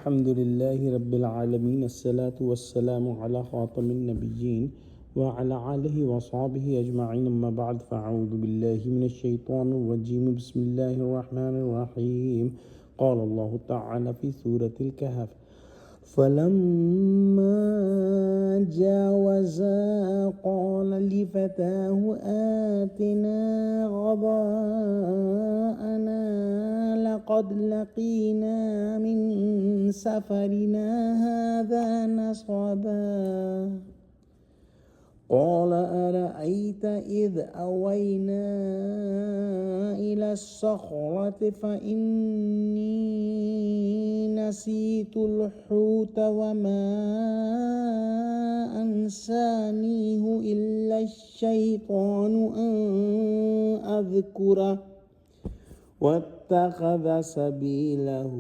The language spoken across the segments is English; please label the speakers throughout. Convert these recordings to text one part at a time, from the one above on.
Speaker 1: Alhamdulillahi Rabbil Alameen. As-salatu was-salamu ala khatamin nabiyyin wa ala alihi wa sahbihi ajma'in. Amma ba'd, fa'a'udhu billahi minash shaitanir rajeem. Bismillahir rahmanir rahim. Qala Allahu ta'ala fi Surah Al-Kahaf. فلما جاوزا قال لفتاه آتنا غداءنا لقد لقينا من سفرنا هذا نصبا قال أرأيت إذ أوينا إلى الصخرة فإني نسيت الحوت وما أنسانيه إلا الشيطان أن أذكره واتخذ سبيله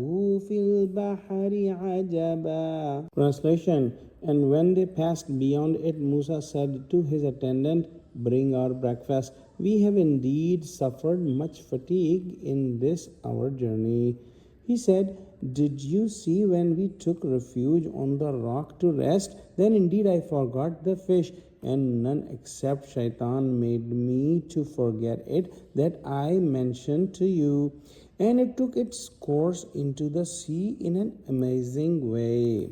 Speaker 1: في البحر عجبا. Translation: And when they passed beyond it, Musa said to his attendant, "Bring our breakfast. We have indeed suffered much fatigue in this our journey." He said, "Did you see when we took refuge on the rock to rest? Then indeed I forgot the fish, and none except Shaitan made me to forget it that I mentioned to you. And it took its course into the sea in an amazing way."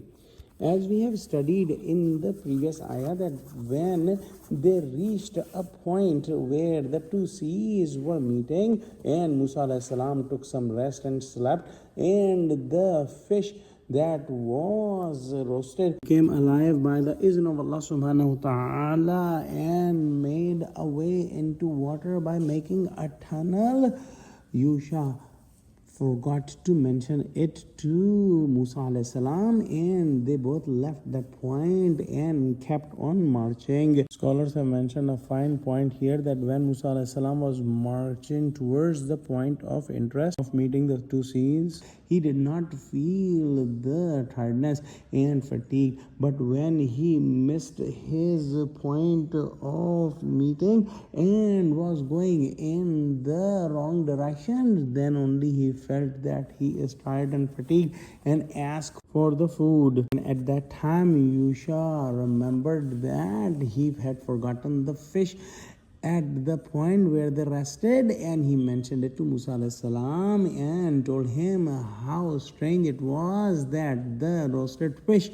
Speaker 1: As we have studied in the previous ayah, that when they reached a point where the two seas were meeting and Musa alayhi salam took some rest and slept, and the fish that was roasted came alive by the izn of Allah subhanahu wa ta'ala and made a way into water by making a tunnel, Yusha forgot to mention it to Musa alayhi salam, and they both left that point and kept on marching. Scholars have mentioned a fine point here, that when Musa alayhi salam was marching towards the point of interest of meeting the two seas, he did not feel the tiredness and fatigue, but when he missed his point of meeting and was going in the wrong direction, then only he felt that he is tired and fatigued and asked for the food. And at that time, Yusha remembered that he had forgotten the fish at the point where they rested, and he mentioned it to Musa alayhi salam and told him how strange it was that the roasted fish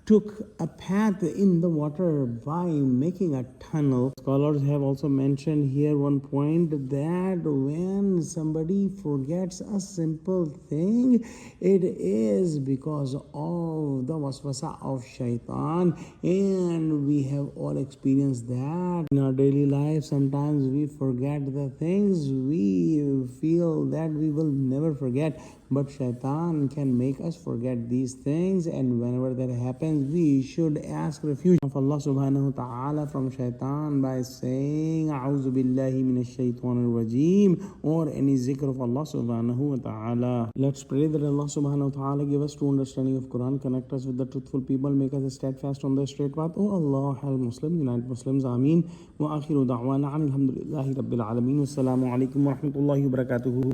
Speaker 1: took a path in the water by making a tunnel. Scholars have also mentioned here one point, that when somebody forgets a simple thing, it is because of the waswasa of shaitan, and we have all experienced that in our daily life. Sometimes we forget the things we feel that we will never forget, but shaitan can make us forget these things, and whenever that happens, we should ask refuge of Allah subhanahu wa ta'ala from shaitan by saying A'udhu billahi minash shaitanir rajeem, or any zikr of Allah subhanahu wa ta'ala. Let's pray that Allah subhanahu wa ta'ala give us true understanding of Quran, connect us with the truthful people, make us steadfast on the straight path. Oh Allah, help Muslims, unite Muslims, Ameen. Wa akhiru da'wana alhamdulillahi Rabbil Alameen. Wassalamu alaikum wa rahmatullahi wa barakatuhu.